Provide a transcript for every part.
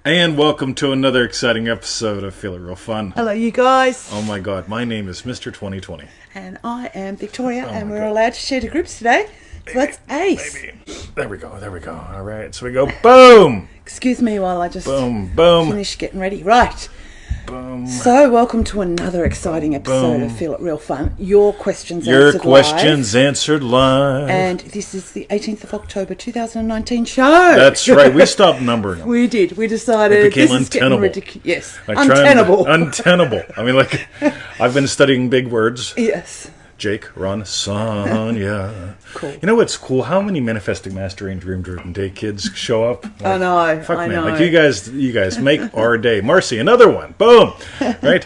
And welcome to another exciting episode of Feel It Real Fun. Hello, you guys. Oh my God, my name is Mr. 2020. And I am Victoria, and we're God. allowed to share to groups today. So that's Ace. Baby. There we go. All right, so we go boom, Excuse me while I just boom, boom, finish getting ready. Right. boom. So, welcome to another exciting episode Boom. of Feel It Real Fun. Your questions Your answered questions live. answered live. And this is the 18th of October 2019 show. That's right, we stopped numbering them. We did. We decided It became this is getting untenable. ridiculous. Yes, I tried- untenable. Untenable. I mean, like, I've been studying big words. Yes. Jake, Ron, Sonia. Cool. You know what's cool? How many Manifesting Mastery and Dream Driven Day kids show up? Like, I know. Fuck I man, know. like you guys make our day. Marcy, another one. Boom. Right?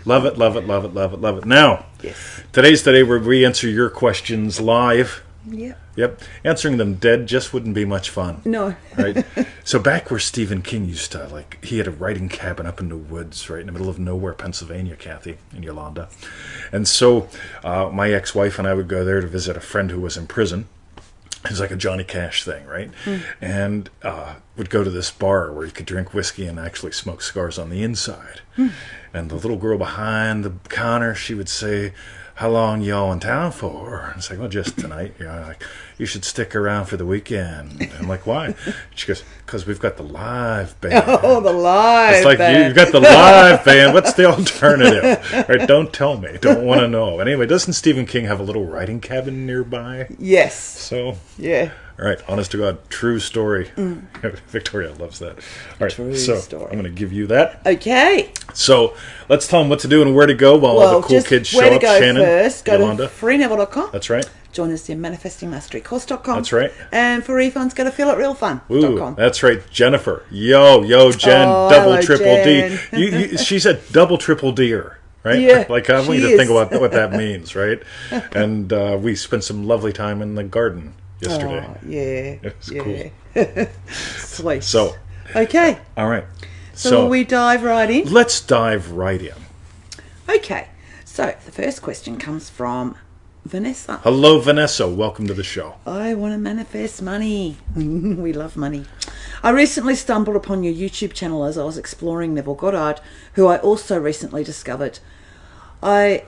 Love it, love it, love it, love it, love it. Now, Yes. today's the day where we answer your questions live. Yep. Yep. Answering them dead just wouldn't be much fun. No. Right? So back where Stephen King used to, like, he had a writing cabin up in the woods, right in the middle of nowhere, Pennsylvania, Kathy, in Yolanda. And so my ex-wife and I would go there to visit a friend who was in prison. It was like a Johnny Cash thing, right? And would go to this bar where you could drink whiskey and actually smoke cigars on the inside. And the little girl behind the counter, she would say, "How long y'all in town for?" And it's like, "Well, just tonight." You know, like, "You should stick around for the weekend." I'm like, "Why?" She goes, "Because we've got the live band." Oh, the live. It's like, band. you've got the live band. What's the alternative? Right? Don't tell me. Don't want to know. Anyway, doesn't Stephen King have a little writing cabin nearby? Yes. So, Yeah. all right, honest to God, true story. Victoria loves that. All right, True so story. I'm going to give you that. Okay. So let's tell them what to do and where to go while all Well, the cool just kids show where to up. go Shannon, first. Go Yolanda. to freeneville.com. That's right. Join us in manifestingmasterycourse.com. That's right. And for refunds, go to Ooh, feelitrealfun.com. that's right. Jennifer. Yo, Jen. Oh, Double, hello, triple Jen. D. She's a double, triple D-er. Right? Yeah, like, I want she you to think is. about what that means, right? And we spent some lovely time in the garden yesterday. Oh, yeah. It was yeah. Sweet. So, Okay. all right. So will we dive right in? Let's dive right in. Okay. So the first question comes from Vanessa. Hello, Vanessa. Welcome to the show. I want to manifest money. We love money. I recently stumbled upon your YouTube channel as I was exploring Neville Goddard, who I also recently discovered. I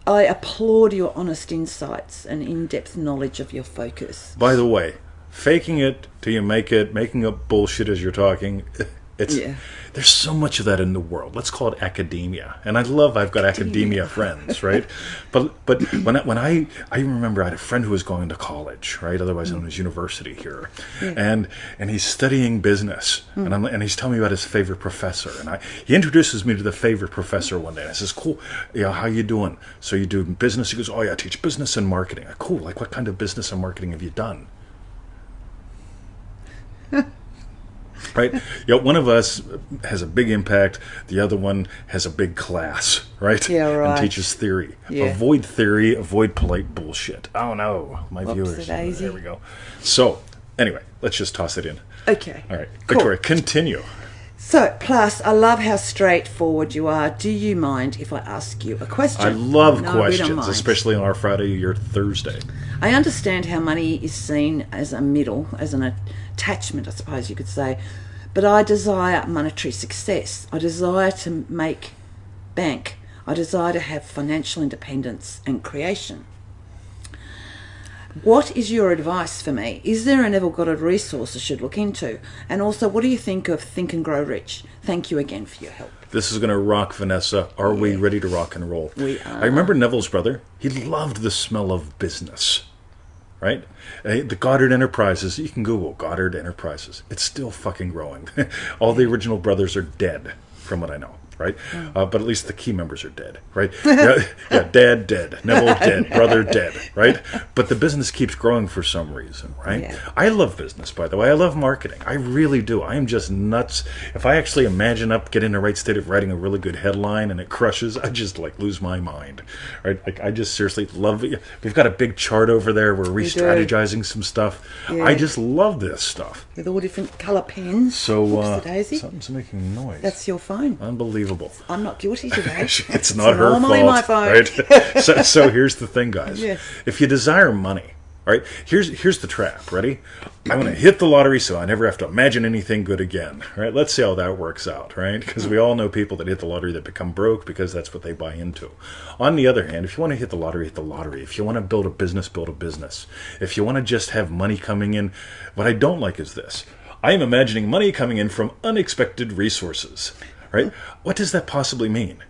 applaud your honest insights and in-depth knowledge of your focus. By the way, faking it till you make it, making up bullshit as you're talking, Yeah. there's so much of that in the world. Let's call it academia. And I've got academia friends, right? But when I remember I had a friend who was going to college, right? Otherwise known as university here. Yeah. And he's studying business. And he's telling me about his favorite professor. And he introduces me to the favorite professor one day. And I says, "Cool, how you doing? So you do business?" He goes, "Oh yeah, I teach business and marketing." Cool, like what kind of business and marketing have you done? Right? One of us has a big impact. The other one has a big class, right? Yeah, right. And teaches theory. Yeah. Avoid theory, avoid polite bullshit. Oh no, my viewers. Whoopsie-daisy. There we go. So, anyway, let's just toss it in. Okay. All right. Cool. Victoria, continue. So, plus, I love how straightforward you are. Do you mind if I ask you a question? I love No, we don't questions, mind. especially on our Friday, your Thursday. I understand how money is seen as a middle, as an attachment, I suppose you could say. But I desire monetary success. I desire to make bank. I desire to have financial independence and creation. What is your advice for me? Is there a Neville Goddard resource I should look into? And also, what do you think of Think and Grow Rich? Thank you again for your help. This is going to rock, Vanessa. Are we ready to rock and roll? We are. I remember Neville's brother. He loved the smell of business, right? The Goddard Enterprises, you can Google Goddard Enterprises. It's still fucking growing. All the original brothers are dead, from what I know, right? But at least the key members are dead, right? Dad dead, Neville dead, brother dead, right? But the business keeps growing for some reason, right? Yeah. I love business, by the way. I love marketing. I really do. I am just nuts. If I actually imagine get in the right state of writing a really good headline and it crushes, I just lose my mind, right? Like, I just seriously love it. We've got a big chart over there. We're re-strategizing some stuff. Yeah. I just love this stuff. With all different colour pens. So, Whoopsie-daisy. something's making noise. That's your phone. Unbelievable. I'm not guilty today. It's not her normally fault, my phone. right? So here's the thing, guys. Yes. If you desire money, All right, here's the trap. Ready? I'm going to hit the lottery so I never have to imagine anything good again. All right, let's see how that works out, right? Because we all know people that hit the lottery that become broke because that's what they buy into. On the other hand, if you want to hit the lottery, hit the lottery. If you want to build a business, build a business. If you want to just have money coming in, what I don't like is this. I am imagining money coming in from unexpected resources, right? What does that possibly mean?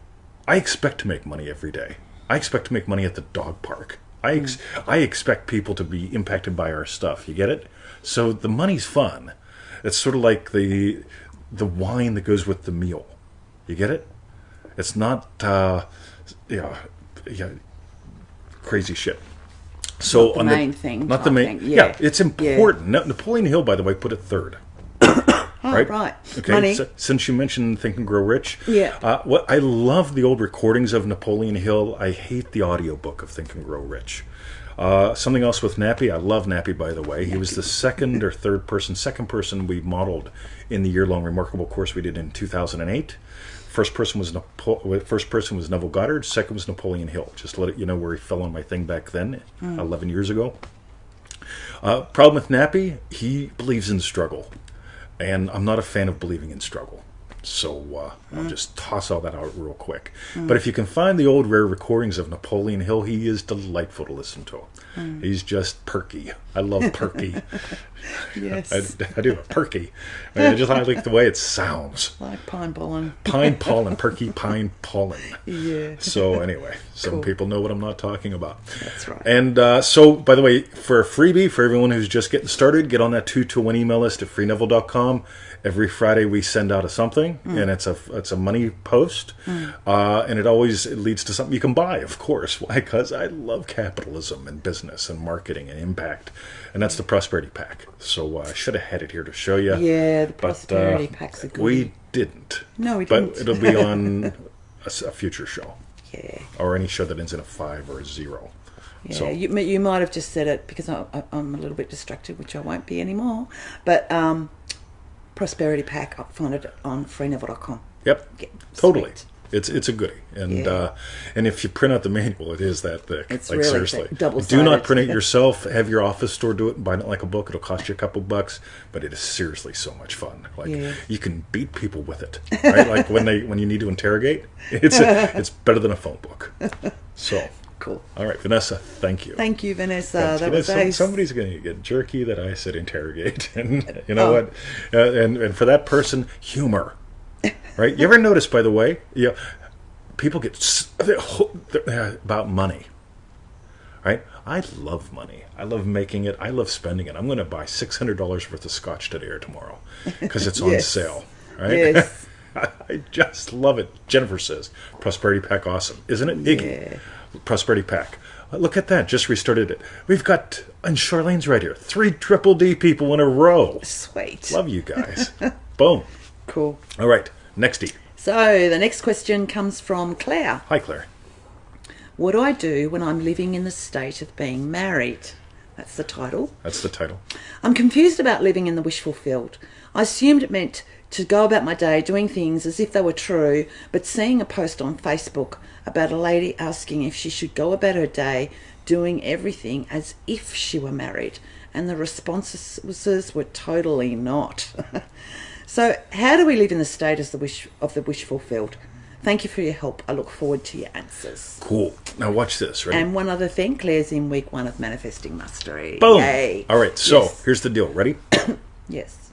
I expect to make money every day. I expect to make money at the dog park. I expect people to be impacted by our stuff. You get it? So the money's fun. It's sort of like the wine that goes with the meal. You get it? It's not crazy shit. So not the main thing. Not the main. Yeah, it's important. Yeah. Napoleon Hill, by the way, put it third. Right. Okay. Money. So, since you mentioned Think and Grow Rich, yeah. What I love the old recordings of Napoleon Hill. I hate the audiobook of Think and Grow Rich. Something else with Nappy. I love Nappy, by the way. He was the second person we modeled in the year-long remarkable course we did in 2008. First person was Neville Goddard. Second was Napoleon Hill. Just to let you know where he fell on my thing back then, 11 years ago. Problem with Nappy, he believes in struggle. And I'm not a fan of believing in struggle. So I'll just toss all that out real quick. But if you can find the old rare recordings of Napoleon Hill, he is delightful to listen to. He's just perky. I love perky. Yes. I do, perky. I like the way it sounds. Like pine pollen. Pine pollen, perky pine pollen. Yeah. So anyway, some people know what I'm not talking about. That's right. And so, by the way, for a freebie, for everyone who's just getting started, get on that 2-to-1 email list at freeneville.com. Every Friday we send out something, and it's a money post, and it always leads to something you can buy, of course. Why? Because I love capitalism and business and marketing and impact, and that's the Prosperity Pack. So I should have had it here to show you. Yeah, the Prosperity Pack's a good. We didn't. No, we didn't. But it'll be on a future show. Yeah. Or any show that ends in a 5 or a 0. Yeah, so. you might have just said it because I'm a little bit distracted, which I won't be anymore. But Prosperity Pack, I'll find it on freeneville.com. Yep, Yeah, totally. Sweet. It's a goodie, and if you print out the manual, it is that thick. It's like really seriously, thick, double-sided. Do not print it yourself. Have your office store do it and buy it like a book. It'll cost you a couple bucks, but it is seriously so much fun. Like you can beat people with it, right? Like when you need to interrogate, it's better than a phone book. So. Cool. All right, Vanessa, thank you. Thank you, Vanessa. That was nice. Somebody's going to get jerky that I said interrogate. And you know what? And for that person, humor. Right? You ever notice, by the way, people get about money. Right? I love money. I love making it. I love spending it. I'm going to buy $600 worth of scotch today or tomorrow because it's on sale. Right? Yes. I just love it. Jennifer says, Prosperity Pack awesome. Isn't it? Iggy. Yeah. Prosperity Pack. Look at that. Just restarted it. We've got, and Charlene's right here, 3 Triple D people in a row. Sweet. Love you guys. Boom. Cool. All right. Nexty. So the next question comes from Clare. Hi, Clare. What do I do when I'm living in the state of being married? That's the title. That's the title. I'm confused about living in the wish fulfilled. I assumed it meant to go about my day doing things as if they were true, but seeing a post on Facebook about a lady asking if she should go about her day doing everything as if she were married, and the responses were totally not. So how do we live in the state of the wish fulfilled? Thank you for your help. I look forward to your answers. Cool. Now watch this, right? And one other thing, Claire's in week 1 of Manifesting Mastery. Boom. Yay. All right, so here's the deal. Ready? Yes.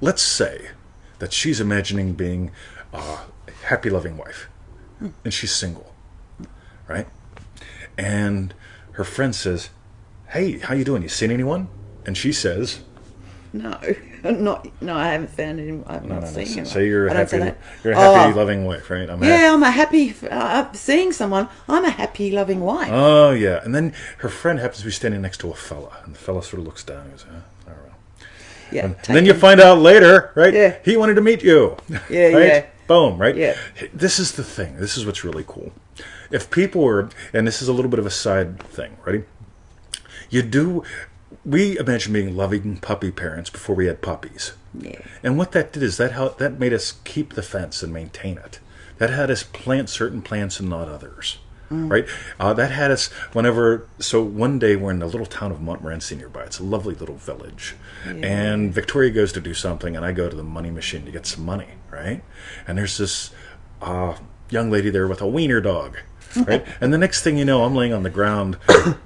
Let's say that she's imagining being a happy, loving wife, and she's single, right? And her friend says, "Hey, how you doing? You seen anyone?" And she says, "No, I haven't found anyone. I've not seen anyone." So you're a happy, loving wife, right? I'm a happy seeing someone. I'm a happy, loving wife. Oh yeah, and then her friend happens to be standing next to a fella, and the fella sort of looks down and goes, "I don't know." Yeah, and then you find out later, right? Yeah. He wanted to meet you. Yeah, right? yeah. Boom, right? Yeah. This is the thing. This is what's really cool. If people were, and this is a little bit of a side thing, ready? We imagine being loving puppy parents before we had puppies. Yeah. And what that did is that made us keep the fence and maintain it. That had us plant certain plants and not others. right? That had us whenever. So one day we're in the little town of Montmorency nearby. It's a lovely little village, and Victoria goes to do something, and I go to the money machine to get some money, right? And there's this young lady there with a wiener dog. Right, and the next thing you know, I'm laying on the ground,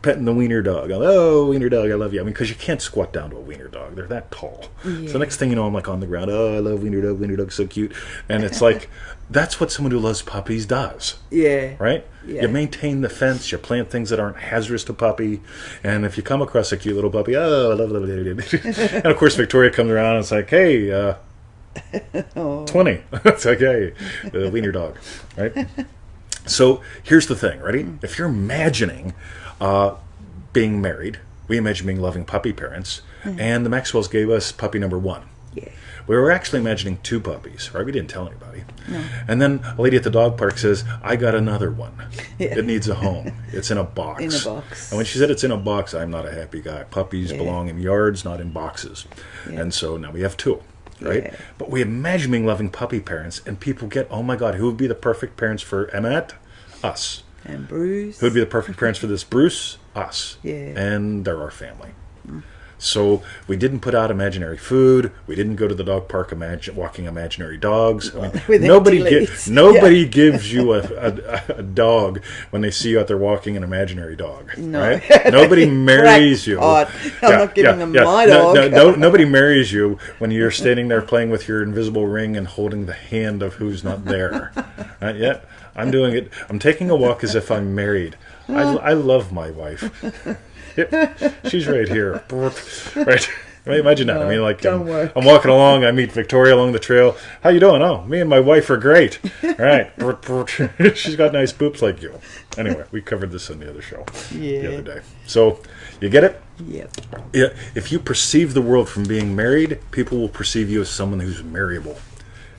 petting the wiener dog. Oh, wiener dog, I love you. I mean, because you can't squat down to a wiener dog; they're that tall. So the next thing you know, I'm like on the ground. Oh, I love wiener dog's so cute. And it's like that's what someone who loves puppies does. Yeah. Right. Yeah. You maintain the fence. You plant things that aren't hazardous to puppy. And if you come across a cute little puppy, oh, I love it. And of course, Victoria comes around and it's like, hey, 20. It's like, hey, the wiener dog, right? So here's the thing, ready? If you're imagining being married, we imagine being loving puppy parents, and the Maxwells gave us puppy number 1. Yeah. We were actually imagining 2 puppies, right? We didn't tell anybody. No. And then a lady at the dog park says, I got another one. Yeah. It needs a home. It's in a box. In a box. And when she said it's in a box, I'm not a happy guy. Puppies belong in yards, not in boxes. Yeah. And so now we have 2. Right? Yeah. But we imagine being loving puppy parents, and people get, oh my God, who would be the perfect parents for Emmett? Us. And Bruce. Who would be the perfect parents for this? Bruce? Us. Yeah. And they're our family. So we didn't put out imaginary food. We didn't go to the dog park walking imaginary dogs. I mean, With nobody gives you a dog when they see you out there walking an imaginary dog. No. Right? Nobody marries you. I'm not giving them my dog. Nobody marries you when you're standing there playing with your invisible ring and holding the hand of who's not there. Not yet. I'm doing it. I'm taking a walk as if I'm married. I love my wife. Yep. She's right here. Right. I mean, imagine that. I mean, like, I'm walking along. I meet Victoria along the trail. How you doing? Oh, me and my wife are great. Right. She's got nice boobs like you. Anyway, we covered this in the other show the other day. So, you get it? Yep. Yeah. If you perceive the world from being married, people will perceive you as someone who's marriable.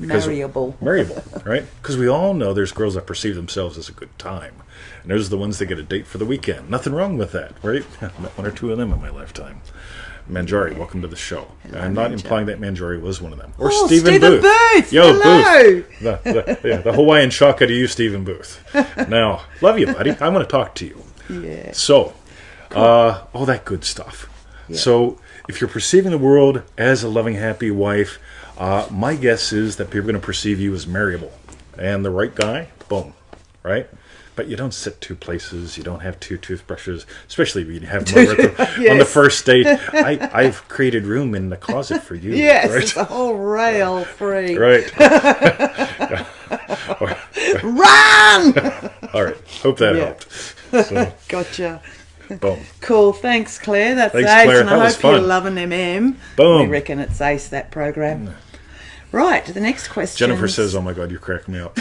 Marriable, right? Because we all know there's girls that perceive themselves as a good time. And those are the ones that get a date for the weekend. Nothing wrong with that, right? I met 1 or 2 of them in my lifetime. Manjari, welcome to the show. Hello, I'm not implying that Manjari was one of them. Or Stephen Booth. Yo, hello. Booth. The Hawaiian shaka to you, Stephen Booth. Now, love you, buddy. I want to talk to you. Yeah. So, all that good stuff. Yeah. So, if you're perceiving the world as a loving, happy wife, my guess is that people are going to perceive you as marriable. And the right guy, boom, right? But you don't sit 2 places. You don't have 2 toothbrushes, especially if you have more on the first date. I've created room in the closet for you. Yes, right? it's a whole rail free. Right. Run! All right. Hope that helped. So, gotcha. Boom. Cool. Thanks, Claire. That's Thanks, ace. Claire. And That I was hope fun. you're loving MM. Boom. We reckon it's ace, that program. Right. The next question. Jennifer says, oh my God, you cracked me up.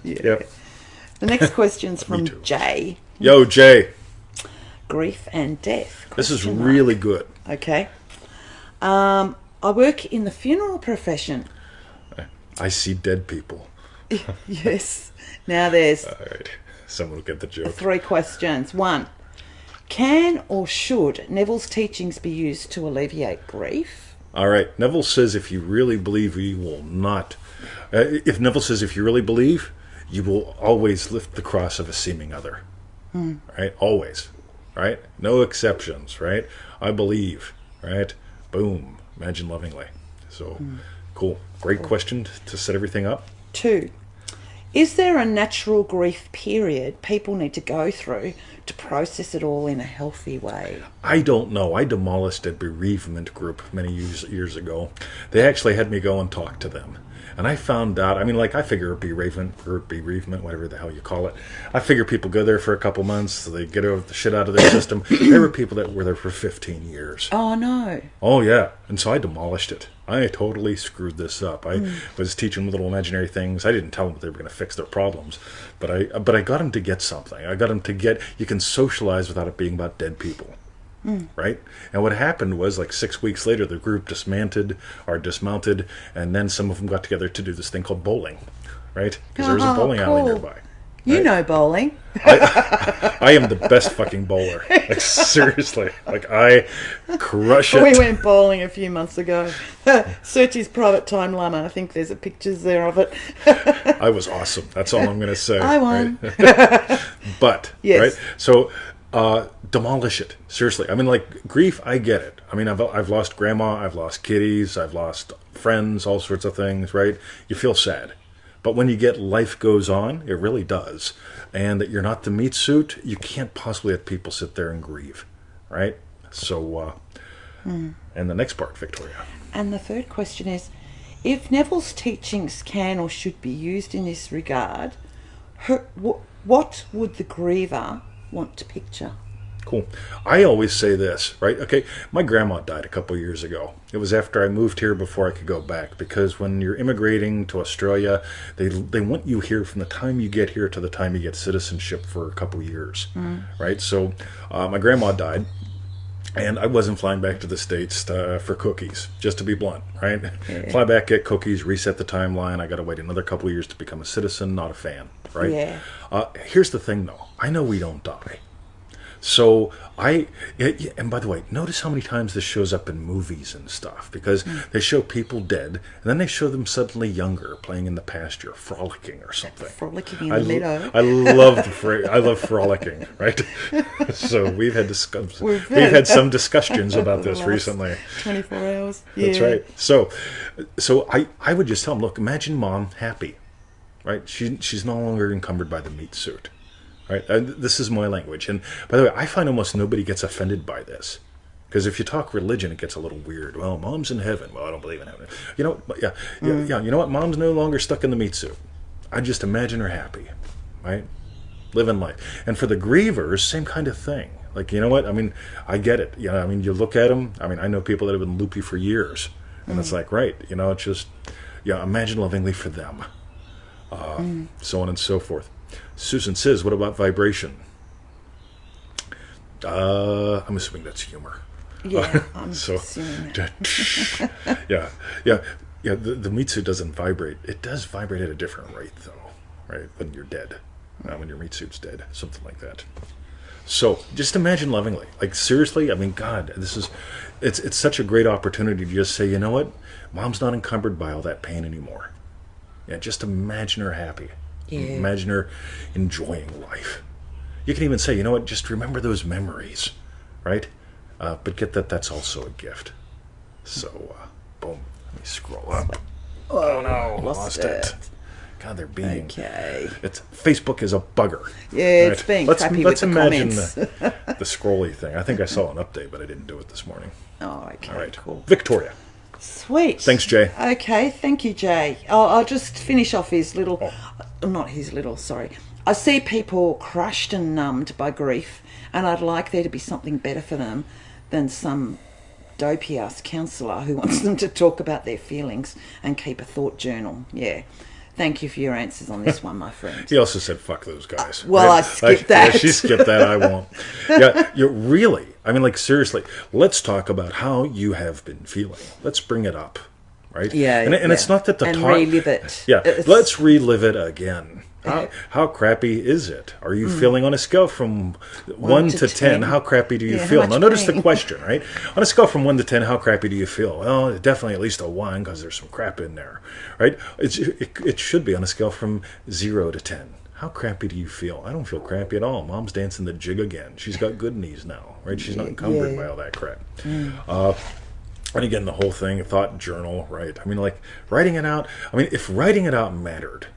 Yep. The next question's from Jay. Yo, Jay. Grief and death. This is really good. Okay. I work in the funeral profession. I see dead people. Yes. Now there's... All right. Someone will get the joke. 3 questions. 1. Can or should Neville's teachings be used to alleviate grief? All right. Neville says if you really believe, you will not. If Neville says if you really believe, you will always lift the cross of a seeming other. Right? Always. Right? No exceptions. Right? I believe. Right? Boom. Imagine lovingly. So, cool. Great question to set everything up. 2. Is there a natural grief period people need to go through to process it all in a healthy way? I don't know. I demolished a bereavement group many years ago. They actually had me go and talk to them. And I found out, I mean, like, I figure bereavement, whatever the hell you call it. I figure people go there for a couple months, so they get the shit out of their system. There were people that were there for 15 years. Oh, no. Oh, yeah. And so I demolished it. I totally screwed this up. I was teaching them little imaginary things. I didn't tell them that they were going to fix their problems. But I got them to get something. I got them to get, you can socialize without it being about dead people. Right? And what happened was, like 6 weeks later, the group dismounted, and then some of them got together to do this thing called bowling. Right? Because there was a bowling alley nearby. You know bowling. I am the best fucking bowler. Like, seriously. Like, I crush it. We went bowling a few months ago. Search his private timeline. I think there's pictures there of it. I was awesome. That's all I'm going to say. I won. Right? But, yes. right? So, demolish it. Seriously. I mean, like, grief, I get it. I mean, I've lost grandma. I've lost kitties. I've lost friends, all sorts of things, right? You feel sad. But when you get life goes on, it really does. And that you're not the meat suit, you can't possibly let people sit there and grieve, right? So, and the next part, Victoria. And the third question is, if Neville's teachings can or should be used in this regard, what would the griever want to picture? Cool. I always say this, right? Okay, my grandma died a couple years ago. It was after I moved here before I could go back, because when you're immigrating to Australia, they want you here from the time you get here to the time you get citizenship for a couple years, right? So my grandma died, and I wasn't flying back to the States for cookies, just to be blunt, right? Yeah. Fly back, get cookies, reset the timeline. I got to wait another couple of years to become a citizen, not a fan, right? Yeah. Here's the thing, though. I know we don't die. So and by the way, notice how many times this shows up in movies and stuff, because they show people dead, and then they show them suddenly younger, playing in the pasture, frolicking or something. Frolicking in the meadow. I love the phrase. I love frolicking, right? So we've had some discussions about this recently. 24 hours. Yeah. That's right. So I would just tell them, look, imagine mom happy, right? She's no longer encumbered by the meat suit. Right, this is my language, and by the way, I find almost nobody gets offended by this, because if you talk religion, it gets a little weird. Well, mom's in heaven. Well, I don't believe in heaven. You know, yeah. You know what? Mom's no longer stuck in the meat suit. I just imagine her happy, right, living life. And for the grievers, same kind of thing. Like, you know what? I mean, I get it. You know, I mean, you look at them. I mean, I know people that have been loopy for years, and it's like, right, you know, it's just, imagine lovingly for them, so on and so forth. Susan says, what about vibration? I'm assuming that's humor. Yeah, I'm assuming that. yeah. The meat suit doesn't vibrate. It does vibrate at a different rate, though, right? When you're dead. When your meat suit's dead. Something like that. So just imagine lovingly. Like, seriously, I mean, God, it's such a great opportunity to just say, you know what? Mom's not encumbered by all that pain anymore. Yeah, just imagine her happy. Yeah. Imagine her enjoying life. You can even say, you know what, just remember those memories, right? But get that's also a gift. So, boom. Let me scroll up. Oh no, lost it. God, they're being... Okay. Facebook is a bugger. Yeah, it's being crappy with the comments. Let's imagine the scrolly thing. I think I saw an update, but I didn't do it this morning. Oh, okay. All right, cool. Victoria. Sweet. Thanks, Jay. Okay, thank you, Jay. I'll just finish off his little... Not his little, sorry. I see people crushed and numbed by grief, and I'd like there to be something better for them than some dopey-ass counsellor who wants them to talk about their feelings and keep a thought journal. Yeah. Thank you for your answers on this one, my friend. He also said, fuck those guys. Well, right? I skipped that. Yeah, she skipped that. I won't. Yeah, you really, I mean, like, seriously, let's talk about how you have been feeling. Let's bring it up, right? Yeah. And it's not that the talk... relive it. Yeah, let's relive it again. How crappy is it? Are you feeling on a scale from 1 to 10? How crappy do you feel? Now, notice the question, right? On a scale from 1 to 10, how crappy do you feel? Well, definitely at least a 1, because there's some crap in there, right? It should be on a scale from 0 to 10. How crappy do you feel? I don't feel crappy at all. Mom's dancing the jig again. She's got good knees now, right? She's not encumbered by all that crap. And again, the whole thing, thought journal, right? I mean, like, writing it out. I mean, if writing it out mattered,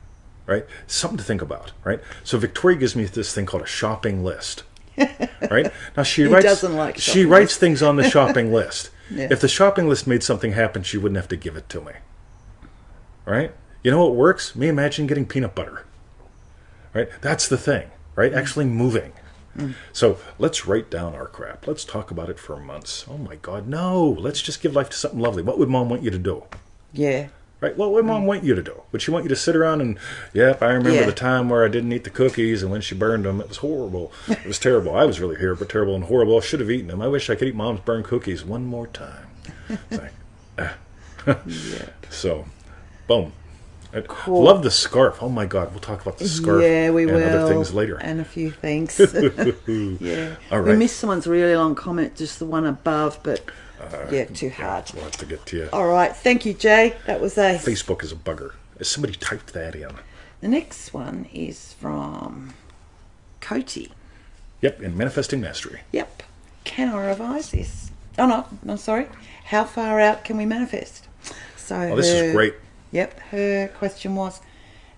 right? Something to think about, right? So Victoria gives me this thing called a shopping list, right? Now she writes things on the shopping list. Yeah. If the shopping list made something happen, she wouldn't have to give it to me, right? You know what works? Me imagine getting peanut butter, right? That's the thing, right? Actually moving. So let's write down our crap. Let's talk about it for months. Oh my God, no! Let's just give life to something lovely. What would Mom want you to do? Yeah. Right? What would Mom want you to do? Would she want you to sit around and, I remember the time where I didn't eat the cookies, and when she burned them, it was horrible. It was terrible. I was really terrible and horrible. I should have eaten them. I wish I could eat Mom's burned cookies one more time. It's like, So, boom. I Cool. love the scarf. Oh my God, we'll talk about the scarf Yeah, we and will. other things later. And a few things. Yeah. All We right. missed someone's really long comment, just the one above, but too hard. We'll have to get to you. All right. Thank you, Jay. That was a... Facebook is a bugger. Somebody typed that in. The next one is from Coty. Yep, in Manifesting Mastery. Yep. Can I revise this? Oh, no, sorry. How far out can we manifest? So Oh, this is great. Yep. Her question was,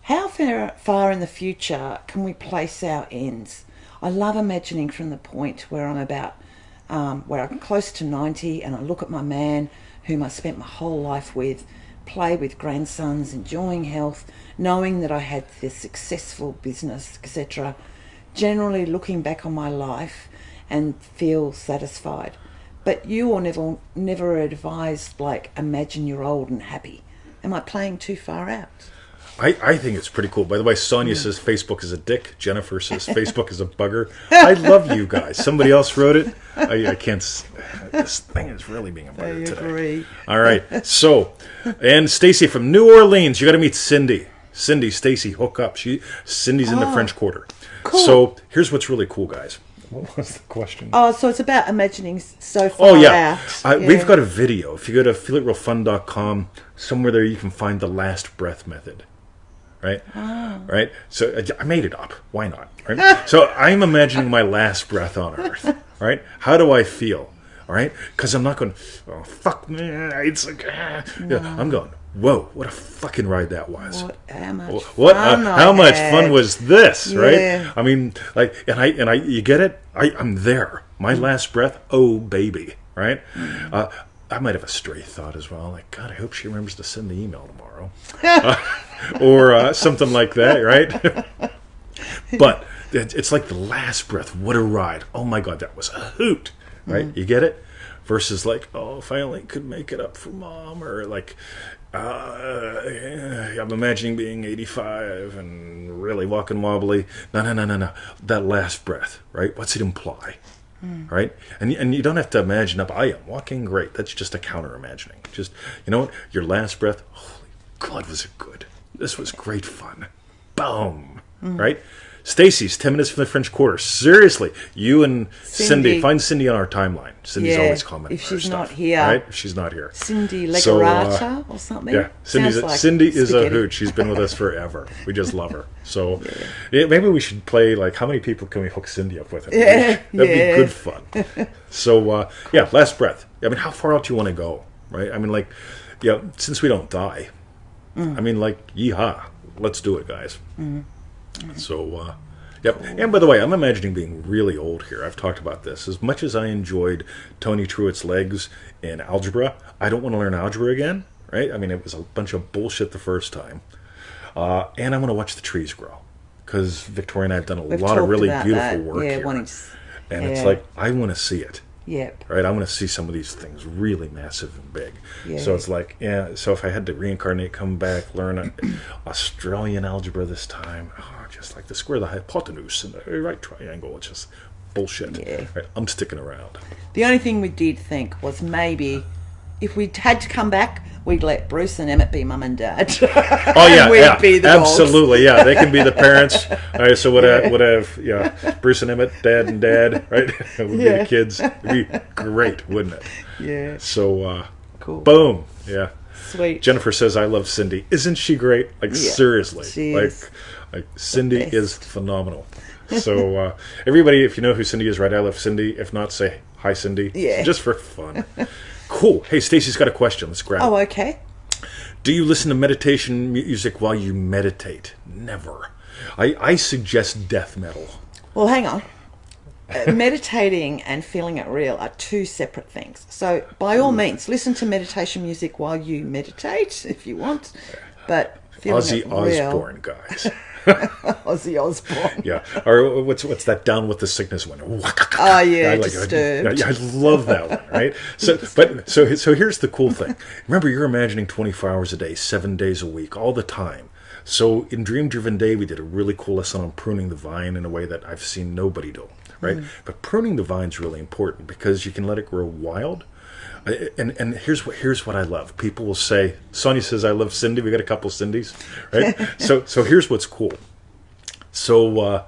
how far in the future can we place our ends? I love imagining from the point where I'm about, where I'm close to 90 and I look at my man whom I spent my whole life with, play with grandsons, enjoying health, knowing that I had this successful business, etc. Generally looking back on my life and feel satisfied. But you or Neville never advised, like, imagine you're old and happy. Am I playing too far out? I think it's pretty cool. By the way, Sonia says Facebook is a dick. Jennifer says Facebook is a bugger. I love you guys. Somebody else wrote it. I can't... This thing is really being a bugger today. Agree. All right. So, and Stacy from New Orleans. You got to meet Cindy. Cindy, Stacy, hook up. Cindy's in the French Quarter. Cool. So, here's what's really cool, guys. What was the question? Oh, so it's about imagining so far Oh, yeah. out. We've got a video. If you go to feelitrealfun.com, somewhere there you can find the last breath method. Right? Right? So I made it up. Why not? Right? So I'm imagining my last breath on Earth. Right? How do I feel? All right? Because I'm not going, oh, fuck me. It's like, yeah, I'm going, whoa, what a fucking ride that was. How much What? fun How I much had. fun was this? Right? Yeah. I mean, like, and I, you get it? I'm there. My last breath. Oh, baby. Right? I might have a stray thought as well. Like, God, I hope she remembers to send the email tomorrow. Or something like that, right? But it's like the last breath. What a ride. Oh, my God, that was a hoot. Right? You get it? Versus like, oh, if I only could make it up for Mom. Or like, I'm imagining being 85 and really walking wobbly. No. That last breath, right? What's it imply? Right? And you don't have to imagine up, I am walking great. That's just a counter imagining. Just, you know what? Your last breath, holy God, was it good. This was great fun. Boom. Right? Stacy's 10 minutes from the French Quarter. Seriously, you and Cindy, find Cindy on our timeline. Cindy's always commenting if on our she's stuff, not here. right? If she's not here. Cindy So, Legarata or something? Yeah, Sounds like Cindy is a spaghetti. hoot. She's been with us forever. We just love her. So maybe we should play, like, how many people can we hook Cindy up with? That'd be good fun. So, last breath. I mean, how far out do you want to go, right? I mean, like, since we don't die, I mean, like, yeehaw. Let's do it, guys. So, yep. And by the way, I'm imagining being really old here. I've talked about this. As much as I enjoyed Tony Truitt's legs in algebra, I don't want to learn algebra again, right? I mean, it was a bunch of bullshit the first time. And I want to watch the trees grow. Because Victoria and I have done a lot of really beautiful work here. And it's like, I want to see it. Yep. Right? I want to see some of these things really massive and big. Yeah. So it's like, so if I had to reincarnate, come back, learn Australian algebra this time, just like the square, the hypotenuse, and the right triangle, it's just bullshit. Yeah. Right? I'm sticking around. The only thing we did think was maybe if we had to come back, we'd let Bruce and Emmett be mum and dad. Oh yeah, and we'd be the absolutely, yeah. They can be the parents. All right, so would have Bruce and Emmett, dad and dad, right? Would be the kids. It'd be great, wouldn't it? Yeah. So Cool. Boom. Yeah. Sweet. Jennifer says, "I love Cindy. Isn't she great? Like seriously, she is like Cindy is phenomenal." So everybody, if you know who Cindy is, right? I love Cindy. If not, say hi, Cindy. Yeah. Just for fun. Cool. Hey, Stacy's got a question. Let's grab it. Oh, okay. Do you listen to meditation music while you meditate? Never. I suggest death metal. Well, hang on. Meditating and feeling it real are two separate things. So, by all means, listen to meditation music while you meditate if you want. But feeling Ozzy it real... Osbourne, guys. Ozzy Osbourne. Yeah. Or what's that Down with the Sickness one? Oh yeah, Disturbed. I love that one, right? So here's the cool thing. Remember, you're imagining 24 hours a day, 7 days a week, all the time. So in Dream Driven Day, we did a really cool lesson on pruning the vine in a way that I've seen nobody do, right? But pruning the vine's really important because you can let it grow wild, And here's what I love. People will say, Sonia says, I love Cindy. We got a couple Cindys, right? so here's what's cool. So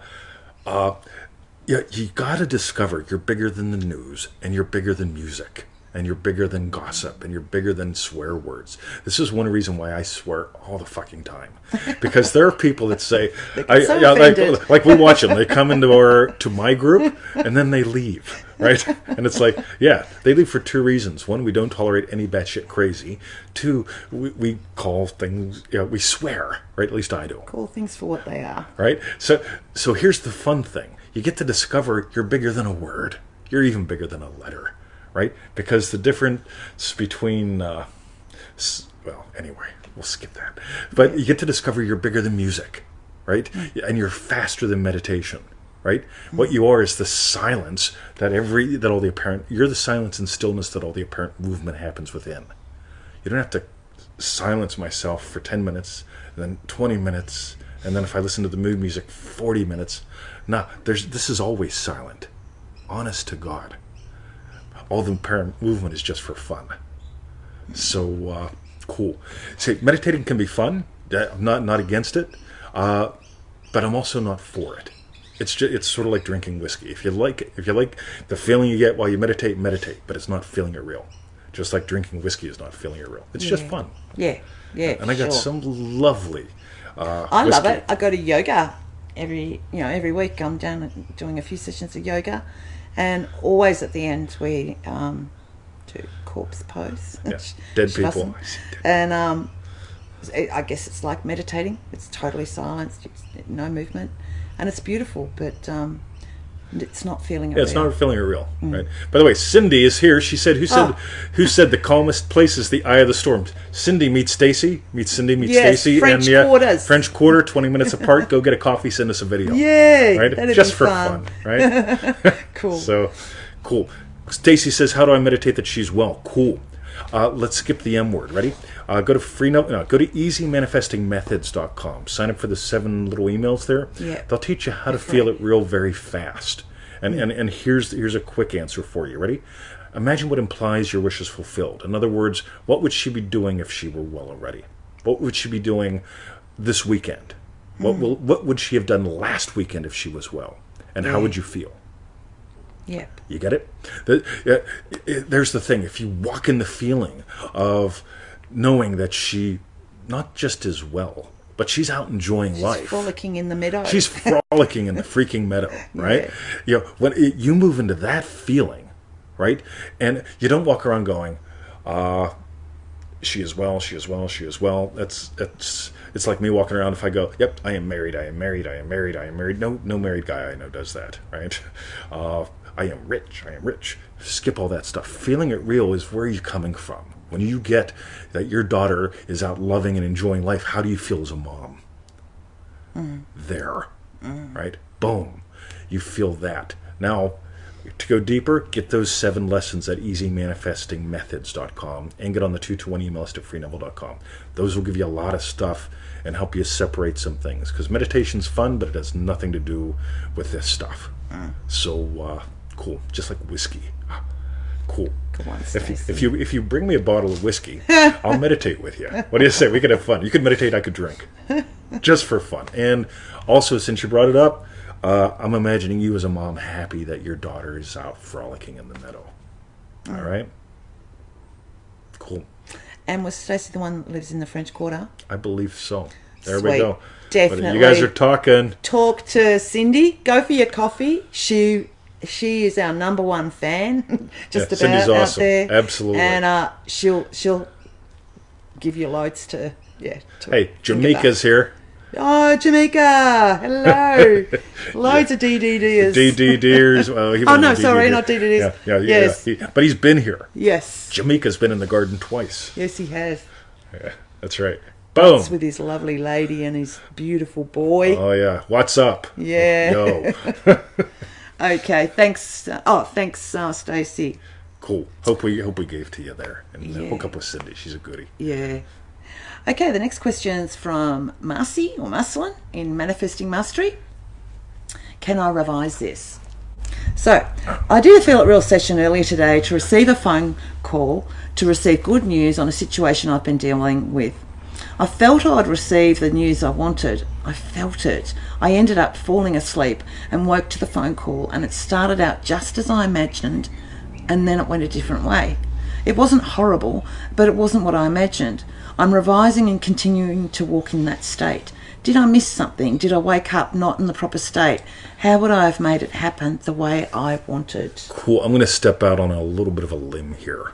yeah, you got to discover you're bigger than the news, and you're bigger than music, and you're bigger than gossip, and you're bigger than swear words. This is one reason why I swear all the fucking time, because there are people that say, like we watch them. They come to my group, and then they leave, right? And it's like, yeah, they leave for two reasons. One, we don't tolerate any batshit crazy. Two, we call things, we swear, right? At least I do. Call things for what they are, right? So here's the fun thing. You get to discover you're bigger than a word. You're even bigger than a letter, right? Because the difference between, well, anyway, we'll skip that. But you get to discover you're bigger than music, right? And you're faster than meditation, right? What you are is the silence you're the silence and stillness that all the apparent movement happens within. You don't have to silence myself for 10 minutes, and then 20 minutes, and then if I listen to the mood music, 40 minutes. No, this is always silent. Honest to God. All the apparent movement is just for fun. So, cool. See, meditating can be fun. I'm not against it. But I'm also not for it. It's sort of like drinking whiskey. If you like the feeling you get while you meditate, but it's not feeling it real. Just like drinking whiskey is not feeling it real. It's just fun. Yeah. And I got some lovely I love it. I go to yoga every week. I'm down doing a few sessions of yoga, and always at the end we do corpse pose. Yeah, dead people. And I guess it's like meditating. It's totally silence, no movement, and it's beautiful. But it's not feeling it. Yeah, it's not feeling it real, right? By the way, Cindy is here. She said, "Who said the calmest place is the eye of the storm?" Cindy meets Stacy. Cindy meets Stacy. French Quarters. French Quarter, 20 minutes apart. Go get a coffee. Send us a video. Yeah, right. That'd Just be for fun, right? Cool. So cool. Stacy says, "How do I meditate that she's well?" Cool. Let's skip the M word. Ready? Go to easymanifestingmethods.com. Sign up for the 7 little emails there. Yeah. They'll teach you how to feel it real very fast. And here's a quick answer for you. Ready? Imagine what implies your wish is fulfilled. In other words, what would she be doing if she were well already? What would she be doing this weekend? What would she have done last weekend if she was well? And how would you feel? Yep. You get it? There's the thing. If you walk in the feeling of knowing that she not just is well, but she's out enjoying life. She's frolicking in the meadow. She's frolicking in the freaking meadow, right? Yeah. When you move into that feeling, right? And you don't walk around going, she is well, she is well, she is well. It's like me walking around if I go, yep, I am married, I am married, I am married, I am married. No married guy I know does that, right? I am rich, I am rich. Skip all that stuff. Feeling it real is where you're coming from. When you get that your daughter is out loving and enjoying life, how do you feel as a mom? There, right? Boom. You feel that. Now, to go deeper, get those 7 lessons at easymanifestingmethods.com and get on the 2-to-1 email list at freeneville.com. Those will give you a lot of stuff and help you separate some things. Because meditation's fun, but it has nothing to do with this stuff. So, cool. Just like whiskey. Cool. Come on, if you bring me a bottle of whiskey, I'll meditate with you. What do you say? We could have fun. You could meditate, I could drink. Just for fun. And also, since you brought it up, I'm imagining you as a mom happy that your daughter is out frolicking in the meadow. All right? Cool. And was Stacey the one that lives in the French Quarter? I believe so. There Sweet. we go. Definitely. But you guys are talking. Talk to Cindy. Go for your coffee. She is our number 1 fan. Just about Cindy's out awesome. there. Absolutely. And she'll give you loads to Hey, Jamaica's here. Oh, Jamaica! Hello. Loads of DDDers. DDDers. Well, not DDDers. Yeah. Yes. But he's been here. Yes. Jamaica's been in the garden twice. Yes, he has. Yeah, that's right. Boom. That's with his lovely lady and his beautiful boy. Oh yeah. What's up? Yeah. Yo. Okay. Thanks. Thanks, Stacey. Cool. Hope we gave to you there, and hook up with Cindy. She's a goodie. Yeah. Okay. The next question is from Marcy or Marcelin in Manifesting Mastery. Can I revise this? So, I did a Feel It Real session earlier today to receive a phone call to receive good news on a situation I've been dealing with. I felt I'd received the news I wanted. I felt it. I ended up falling asleep and woke to the phone call, and it started out just as I imagined, and then it went a different way. It wasn't horrible, but it wasn't what I imagined. I'm revising and continuing to walk in that state. Did I miss something? Did I wake up not in the proper state? How would I have made it happen the way I wanted? Cool. I'm going to step out on a little bit of a limb here,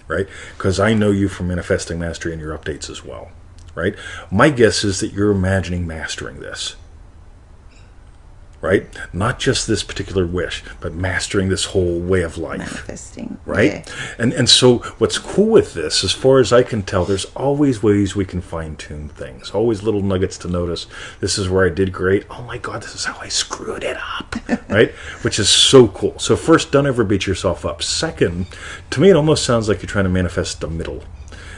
right? Because I know you from Manifesting Mastery and your updates as well, right? My guess is that you're imagining mastering this, right? Not just this particular wish, but mastering this whole way of life. Manifesting. Right? Yeah. And so what's cool with this, as far as I can tell, there's always ways we can fine-tune things. Always little nuggets to notice. This is where I did great. Oh my God, this is how I screwed it up. Right? Which is so cool. So first, don't ever beat yourself up. Second, to me it almost sounds like you're trying to manifest the middle.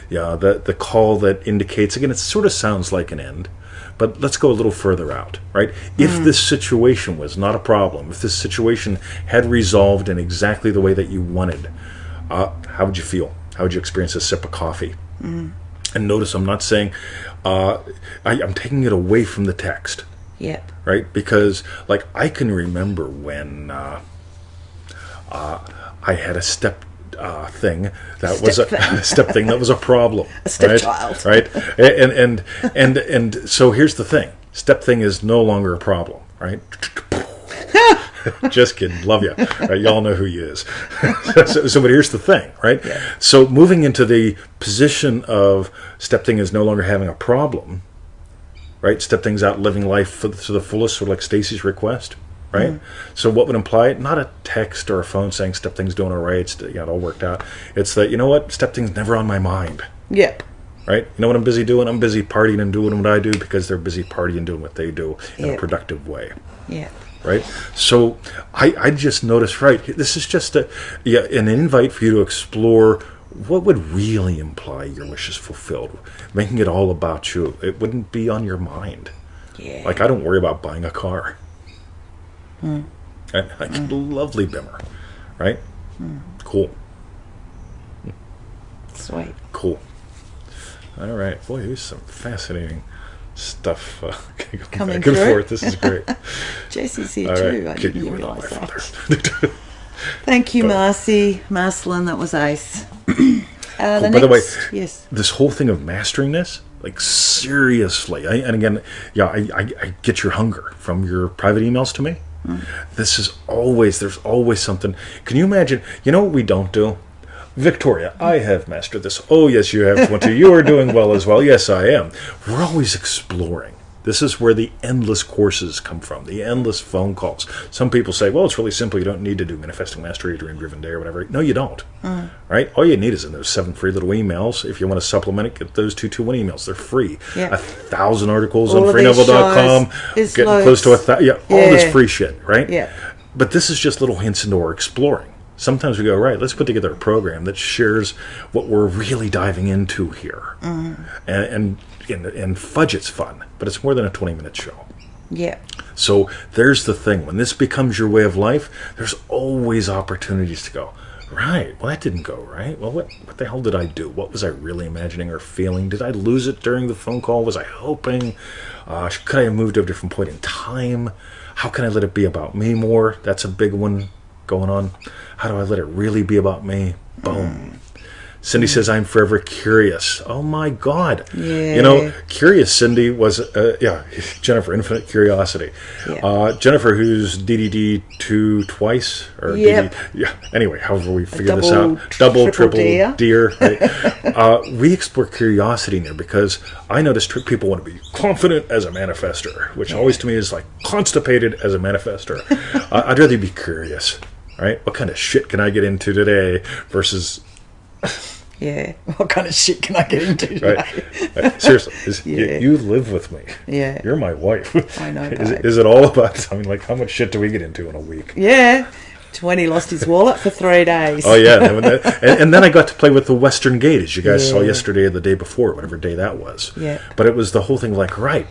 Yeah, the call that indicates, again, it sort of sounds like an end. But let's go a little further out, right? If this situation was not a problem, if this situation had resolved in exactly the way that you wanted, how would you feel? How would you experience a sip of coffee? And notice I'm not saying, I'm taking it away from the text. Yep. Right? Because, like, I can remember when I had a step thing that was a step thing that was a problem. A stepchild. Right? And so here's the thing. Step thing is no longer a problem, right? Just kidding. Love you. Right? Y'all know who he is. So, but here's the thing, right? Yeah. So moving into the position of step thing is no longer having a problem, right? Step thing's out living life to the fullest, sort of like Stacy's request. Right? So what would imply it? Not a text or a phone saying step thing's doing all right, it all worked out. It's that, you know what? Step thing's never on my mind. Yep. Right? You know what I'm busy doing? I'm busy partying and doing what I do because they're busy partying and doing what they do in a productive way. Yeah. Right? So I just noticed, right, this is just an invite for you to explore what would really imply your wish is fulfilled. Making it all about you. It wouldn't be on your mind. Yeah. Like, I don't worry about buying a car. Lovely Bimmer, right? Cool. Sweet. Cool. All right. Boy, here's some fascinating stuff Coming back and through. forth. This is great. Jesse's here All too. right. I Kid, didn't you were realise live that. there. Thank you, Marcelin. That was ace. By the way, yes. this whole thing of mastering this, like, seriously, I get your hunger from your private emails to me. There's always something. Can you imagine? You know what we don't do? Victoria, I have mastered this. Oh, yes, you have, 20. You are doing well as well. Yes, I am. We're always exploring. This is where the endless courses come from, the endless phone calls. Some people say, well, it's really simple. You don't need to do Manifesting Mastery or Dream Driven Day or whatever. No, you don't. Right? All you need is in those 7 free little emails. If you want to supplement it, get those 221 emails. They're free. Yeah. 1,000 articles all on freeneville.com. Getting close to 1,000. All this free shit, right? Yeah. But this is just little hints into our exploring. Sometimes we go, right, let's put together a program that shares what we're really diving into here. And fudge, it's fun, but it's more than a 20-minute show. Yeah. So there's the thing. When this becomes your way of life, there's always opportunities to go, right, well, that didn't go right. Well, what the hell did I do? What was I really imagining or feeling? Did I lose it during the phone call? Was I hoping? Could I have moved to a different point in time? How can I let it be about me more? That's a big one going on. How do I let it really be about me? Boom. Cindy says, I'm forever curious. Oh, my God. Yeah. You know, curious, Cindy, was, Jennifer, infinite curiosity. Yeah. Jennifer, who's DDD2 twice. Or Yep. Anyway, however we figure this double, out. Double, triple, deer. Right? We explore curiosity in there because I notice people want to be confident as a manifester, which always to me is like constipated as a manifester. I'd rather be curious, right? What kind of shit can I get into today versus... Yeah. What kind of shit can I get into today? Right. Seriously, you live with me. Yeah. You're my wife. I know. Is it all about? I mean, like, how much shit do we get into in a week? Yeah. 20 lost his wallet for 3 days. Oh yeah, and then I got to play with the Western Gate, as you guys saw yesterday or the day before, whatever day that was. Yeah. But it was the whole thing, like, right.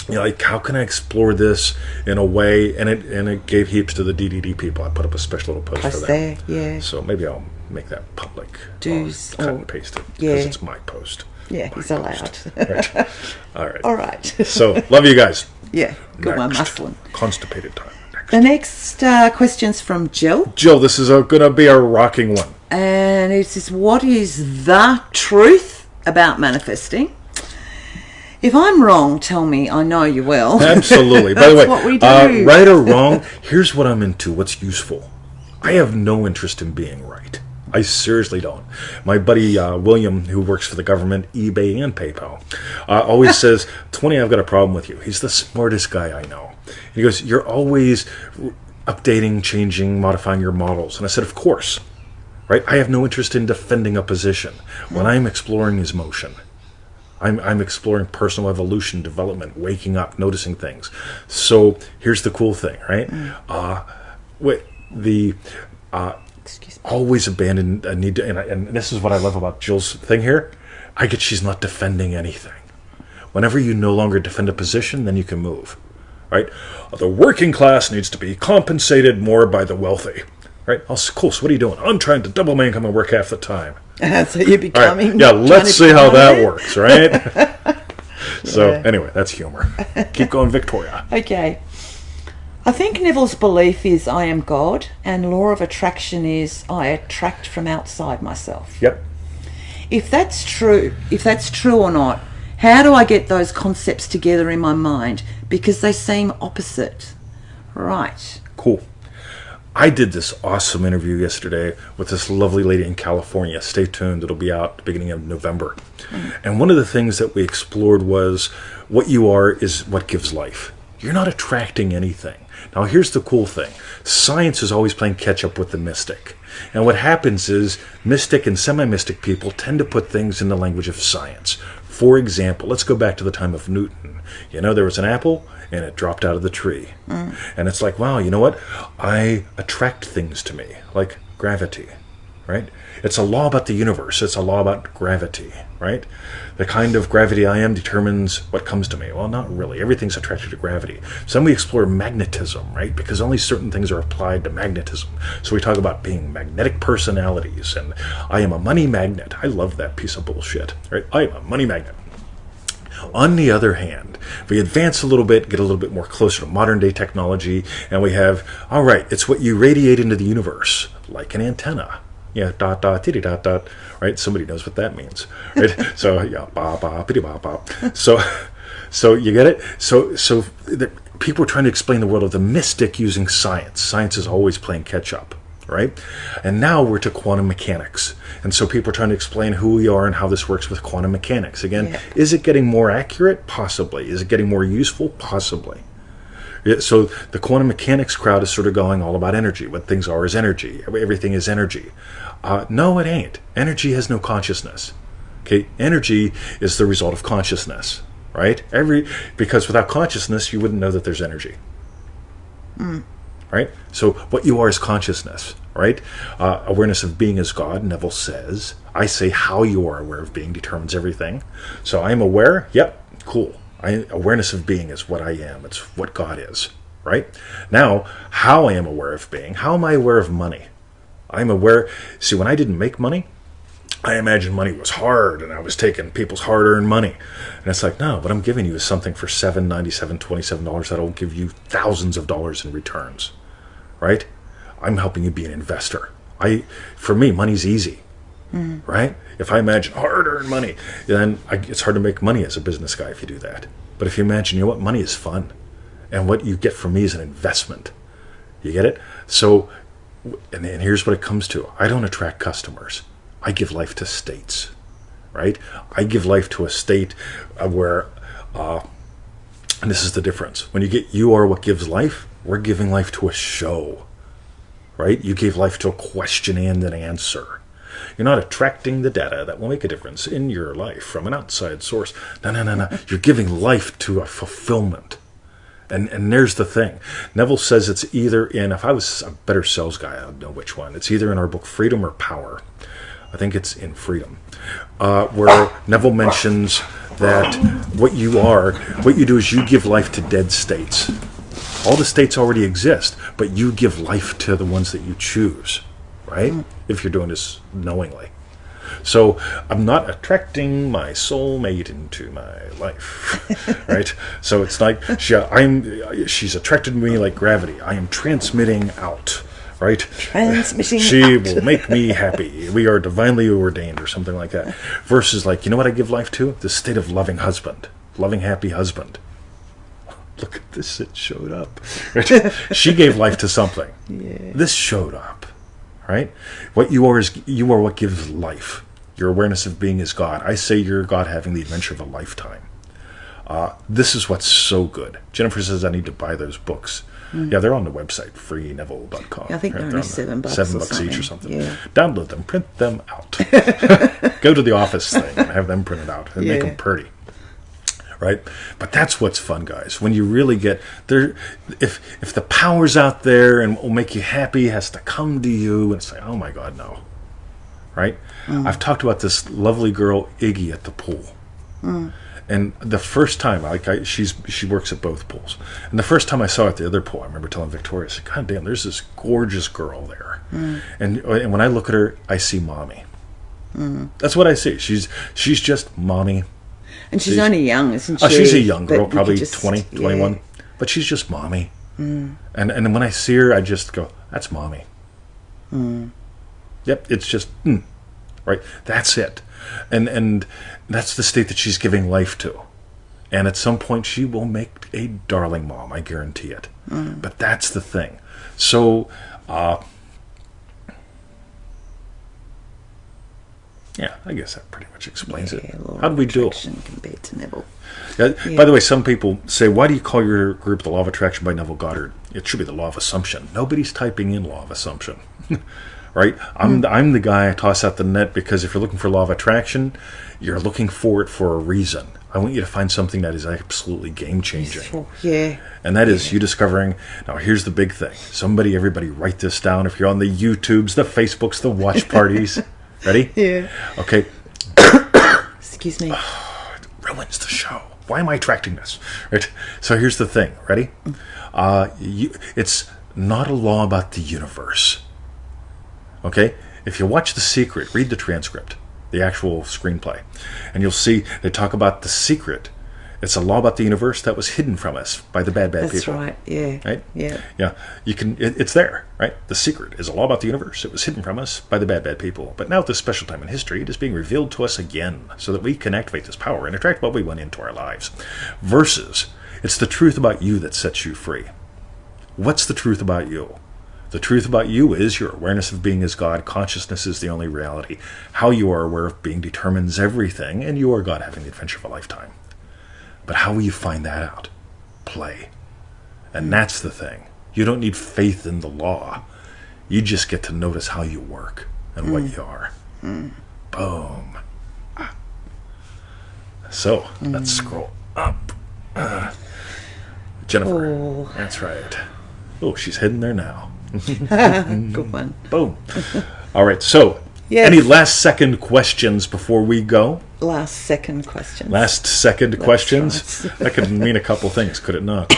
like, how can I explore this in a way? And it gave heaps to the DDD people. I put up a special little post for them. there, yeah. So maybe I'll make that public. Do's Cut and paste it, yeah. because it's my post. Yeah, My he's allowed. post. Right. All right. All right. So, love you guys. Yeah, good one, Next. muscling. Constipated time. Next. The next question's from Jill. Jill, this is going to be a rocking one. And it says, what is the truth about manifesting? If I'm wrong, tell me. I know you will. Absolutely. By the way, what we do. Right or wrong, here's what I'm into. What's useful. I have no interest in being right. I seriously don't. My buddy William, who works for the government, eBay, and PayPal, always says, 20, I've got a problem with you. He's the smartest guy I know. He goes, you're always updating, changing, modifying your models. And I said, of course. Right? I have no interest in defending a position. What I'm exploring is motion. I'm exploring personal evolution, development, waking up, noticing things. So here's the cool thing, right? Excuse me. Always abandon a need to, and this is what I love about Jill's thing here. I get she's not defending anything. Whenever you no longer defend a position, then you can move, right? The working class needs to be compensated more by the wealthy, right? Oh, cool. So what are you doing? I'm trying to double my income and work half the time. So you're becoming... Right. Yeah, let's see how that works, right? So anyway, that's humor. Keep going, Victoria. Okay. I think Neville's belief is I am God, and law of attraction is I attract from outside myself. Yep. If that's true or not, how do I get those concepts together in my mind? Because they seem opposite. Right. Cool. I did this awesome interview yesterday with this lovely lady in California. Stay tuned. It'll be out at the beginning of November. And one of the things that we explored was what you are is what gives life. You're not attracting anything. Now, here's the cool thing. Science is always playing catch up with the mystic. And what happens is mystic and semi-mystic people tend to put things in the language of science. For example, let's go back to the time of Newton. You know, there was an apple and it dropped out of the tree. And it's like, wow, you know what? I attract things to me, like gravity, right? It's a law about the universe. It's a law about gravity, right? The kind of gravity I am determines what comes to me. Well, not really. Everything's attracted to gravity. So then we explore magnetism, right? Because only certain things are applied to magnetism. So we talk about being magnetic personalities, and I am a money magnet. I love that piece of bullshit, right? I am a money magnet. On the other hand, if we advance a little bit, get a little bit more closer to modern day technology, and we have, all right, it's what you radiate into the universe, like an antenna. Yeah, dot, dot, titty, dot, dot, right? Somebody knows what that means, right? So, yeah, ba, ba, pity, ba, ba. So you get it? So people are trying to explain the world of the mystic using science. Science is always playing catch up, right? And now we're to quantum mechanics. And so people are trying to explain who we are and how this works with quantum mechanics. Again, Is it getting more accurate? Possibly. Is it getting more useful? Possibly. So the quantum mechanics crowd is sort of going all about energy. What things are is energy. Everything is energy. No, it ain't. Energy has no consciousness. Okay, energy is the result of consciousness, right? Because without consciousness, you wouldn't know that there's energy. Right? So what you are is consciousness, right? Awareness of being is God, Neville says. I say how you are aware of being determines everything. So I am aware. Yep, cool. Awareness of being is what I am. It's what God is, right? Now, how I am aware of being. How am I aware of money? I'm aware. See, when I didn't make money, I imagined money was hard, and I was taking people's hard-earned money. And it's like, no, what I'm giving you is something for $7.97, $27 that'll give you thousands of dollars in returns, right? I'm helping you be an investor. For me, money's easy, right? If I imagine hard-earned money, then it's hard to make money as a business guy if you do that. But if you imagine, you know what, money is fun. And what you get from me is an investment. You get it? So, and here's what it comes to. I don't attract customers. I give life to states, right? I give life to a state where, and this is the difference. When you get you are what gives life, we're giving life to a show, right? You gave life to a question and an answer. You're not attracting the data that will make a difference in your life from an outside source. No. You're giving life to a fulfillment. And there's the thing. Neville says it's either in, if I was a better sales guy, I would know which one. It's either in our book Freedom or Power. I think it's in Freedom, where Neville mentions that what you do is you give life to dead states. All the states already exist, but you give life to the ones that you choose, right? If you're doing this knowingly. So I'm not attracting my soulmate into my life, right? So it's like she's attracted to me like gravity. I am transmitting out, right? Transmitting she out. will make me happy. We are divinely ordained, or something like that. Versus like, you know what I give life to? The state of loving husband, loving happy husband. Look at this, it showed up. Right? She gave life to something. Yeah. This showed up. Right? What you are is you are what gives life. Your awareness of being is God. I say you're God having the adventure of a lifetime. This is what's so good. Jennifer says I need to buy those books. Yeah, they're on the website, freeneville.com. I think they're only $7 $7 each or something. Yeah. Download them, print them out. Go to the office thing and have them printed out and make them pretty. Right? But that's what's fun, guys. When you really get there, if the power's out there and will make you happy, has to come to you and say, oh my God, no. Right? I've talked about this lovely girl, Iggy, at the pool. And the first time, she works at both pools. And the first time I saw her at the other pool, I remember telling Victoria, I said, God damn, there's this gorgeous girl there. And when I look at her, I see mommy. That's what I see. She's just mommy. And she's only young, isn't she? Oh, she's a young girl, But probably you could 20, 21. But she's just mommy. And when I see her, I just go, that's mommy. Yep, it's just, right? That's it. And that's the state that she's giving life to. And at some point, she will make a darling mom, I guarantee it. But that's the thing. So, yeah, I guess that pretty much explains it. How do we do it? Compared to Neville. By the way, some people say, why do you call your group the Law of Attraction by Neville Goddard? It should be the Law of Assumption. Nobody's typing in Law of Assumption. Right? I'm the guy I toss out the net because if you're looking for Law of Attraction, you're looking for it for a reason. I want you to find something that is absolutely game-changing. Yeah. And that is you discovering, now here's the big thing. Everybody write this down. If you're on the YouTubes, the Facebooks, the watch parties. Ready? Yeah. Okay. Excuse me. It ruins the show. Why am I attracting this? Right. So here's the thing. Ready? It's not a law about the universe. Okay? If you watch The Secret, read the transcript, the actual screenplay, and you'll see they talk about the secret. It's a law about the universe that was hidden from us by the bad people. That's right. Yeah. Right? Yeah. Yeah. It's there, right? The secret is a law about the universe. It was hidden from us by the bad people. But now at this special time in history, it is being revealed to us again so that we can activate this power and attract what we want into our lives. Versus, it's the truth about you that sets you free. What's the truth about you? The truth about you is your awareness of being as God. Consciousness is the only reality. How you are aware of being determines everything, and you are God having the adventure of a lifetime. But how will you find that out? Play. And that's the thing. You don't need faith in the law. You just get to notice how you work and what you are. Boom. So, let's scroll up. Jennifer. Oh. That's right. Oh, she's heading there now. Good one. Boom. All right, so Yes. any last second questions before we go? Last second questions. Last second questions? right. That could mean a couple things, could it not?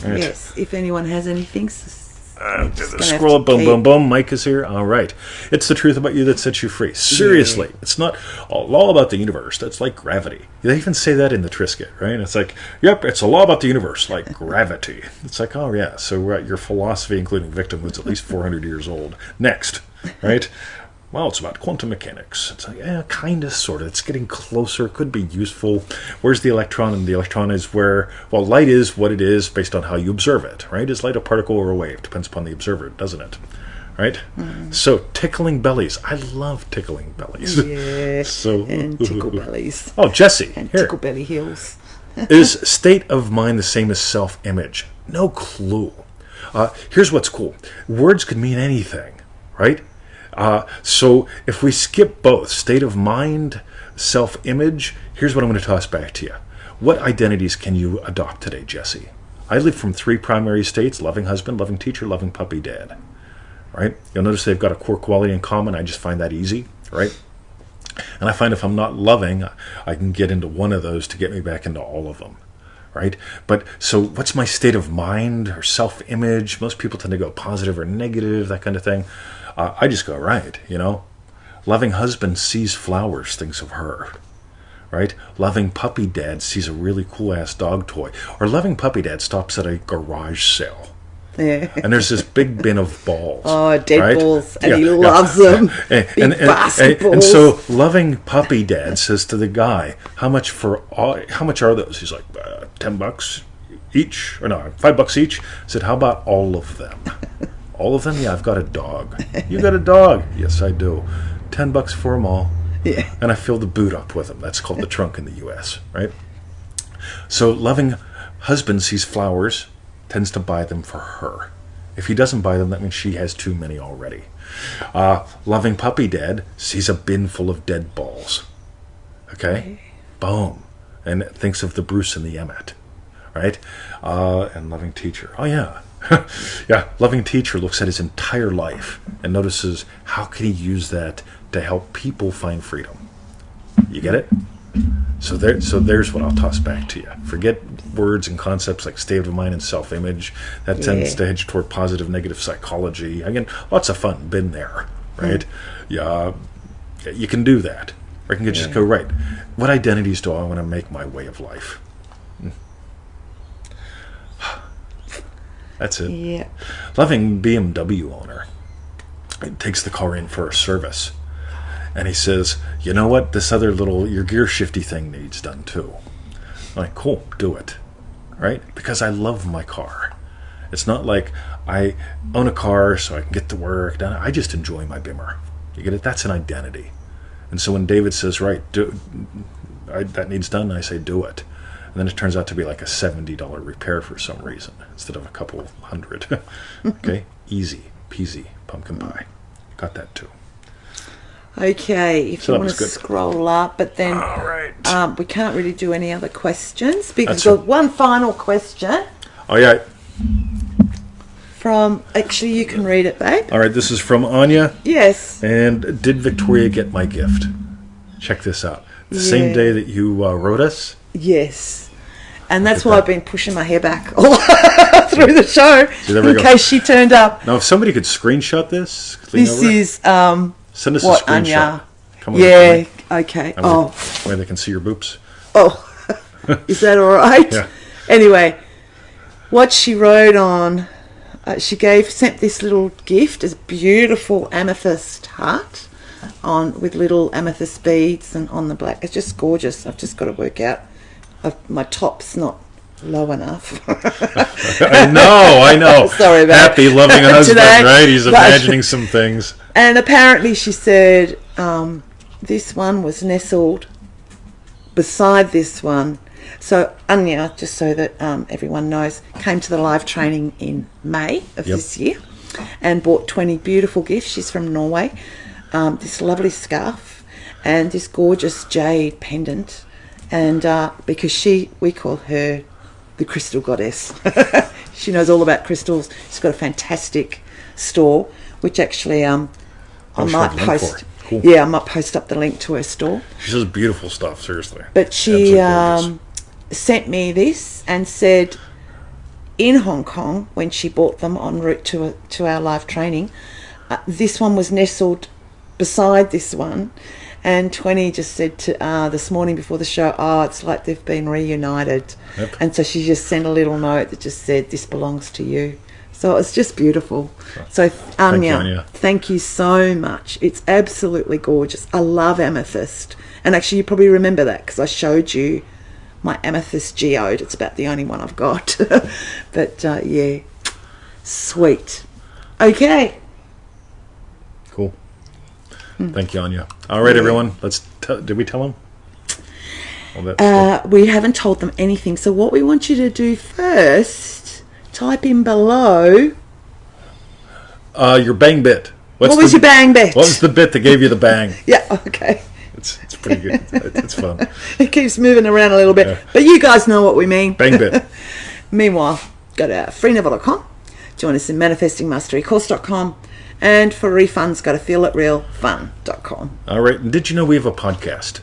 Right. Yes. If anyone has anything, Scroll up, boom, boom, boom. Mike is here. All right. It's the truth about you that sets you free. Seriously. Yeah. It's not a law about the universe. That's like gravity. They even say that in the Trisket, right? It's like, yep, it's a law about the universe, like gravity. It's like, oh, yeah. So your philosophy, including victimhood's at least 400 years old. Next, right? Well, it's about quantum mechanics. It's like, yeah, kind of, sort of. It's getting closer. It could be useful. Where's the electron? And the electron is where, well, light is what it is based on how you observe it, right? Is light a particle or a wave? Depends upon the observer, doesn't it? Right? So, tickling bellies. I love tickling bellies. Yeah. So, and tickle bellies. Oh, Jesse. And here. tickle belly heels. Is state of mind the same as self-image? No clue. Here's what's cool. Words could mean anything, right? So if we skip both, state of mind, self-image, here's what I'm going to toss back to you. What identities can you adopt today, Jesse? I live from 3 primary states: loving husband, loving teacher, loving puppy dad. Right? You'll notice they've got a core quality in common. I just find that easy, right? And I find if I'm not loving, I can get into one of those to get me back into all of them, right? But so what's my state of mind or self-image? Most people tend to go positive or negative, that kind of thing. I just go, right, Loving husband sees flowers, thinks of her, right? Loving puppy dad sees a really cool-ass dog toy. Or loving puppy dad stops at a garage sale. Yeah. And there's this big bin of balls. Oh, dead right? balls. And he loves them. And basketballs. And so loving puppy dad says to the guy, how much are those? He's like, $10 each, or no, $5 each. I said, how about all of them? All of them? Yeah, I've got a dog. You got a dog? Yes, I do. $10 for them all. Yeah. And I fill the boot up with them. That's called the trunk in the U.S., right? So loving husband sees flowers, tends to buy them for her. If he doesn't buy them, that means she has too many already. Loving puppy dad sees a bin full of dead balls. Okay? Boom. And thinks of the Bruce and the Emmett. Right? And loving teacher. Oh, yeah. Yeah, loving teacher looks at his entire life and notices how can he use that to help people find freedom. You get it? So there's what I'll toss back to you. Forget words and concepts like state of mind and self-image. That tends to hedge toward positive, negative psychology. Again, lots of fun. Been there, right? Yeah, you can do that. Or you can just go, right, what identities do I want to make my way of life? That's it. Yeah. Loving BMW owner. He takes the car in for a service. And he says, you know what? This other your gear shifty thing needs done too. I'm like, cool, do it. Right? Because I love my car. It's not like I own a car so I can get to work. I just enjoy my Bimmer. You get it? That's an identity. And so when David says, right, that needs done, I say, do it. And then it turns out to be like a $70 repair for some reason instead of a couple $100. Okay? Easy peasy pumpkin pie. Got that too. Okay, if you want to scroll up, but then all right. We can't really do any other questions because we've got one final question. Oh, yeah. Actually, you can read it, babe. All right, this is from Anya. Yes. And did Victoria get my gift? Check this out. The same day that you wrote us. Yes. And that's why I've been pushing my hair back all through the show in case she turned up. Now, if somebody could screenshot this. This is... Send us a screenshot. Anya? Come on, okay. Where they can see your boobs. Oh, is that all right? Yeah. Anyway, what she wrote on... she sent this little gift, this beautiful amethyst heart with little amethyst beads and on the black. It's just gorgeous. I've just got to work out. My top's not low enough. I know. Sorry about happy, loving husband, today, right? He's imagining some things. And apparently she said this one was nestled beside this one. So Anya, just so that everyone knows, came to the live training in May of this year and bought 20 beautiful gifts. She's from Norway. This lovely scarf and this gorgeous jade pendant. And because we call her the crystal goddess. She knows all about crystals. She's got a fantastic store, which actually I might post. Cool. Yeah, I might post up the link to her store. She does beautiful stuff, seriously. But she sent me this and said in Hong Kong, when she bought them en route to our live training, this one was nestled beside this one. And 20 just said this morning before the show, it's like they've been reunited. Yep. And so she just sent a little note that just said, this belongs to you. So it's just beautiful. So Anya, thank you so much. It's absolutely gorgeous. I love amethyst. And actually you probably remember that because I showed you my amethyst geode. It's about the only one I've got. But sweet. Okay. Cool. Thank you, Anya. All right, everyone. Did we tell them? We haven't told them anything. So what we want you to do first, type in below. Your bang bit. What was your bang bit? What was the bit that gave you the bang? Yeah, okay. It's pretty good. It's fun. It keeps moving around a little bit. Yeah. But you guys know what we mean. Bang bit. Meanwhile, go to freeneville.com. Join us in manifestingmasterycourse.com. And for refunds, go to feelitrealfun.com. All right. And did you know we have a podcast?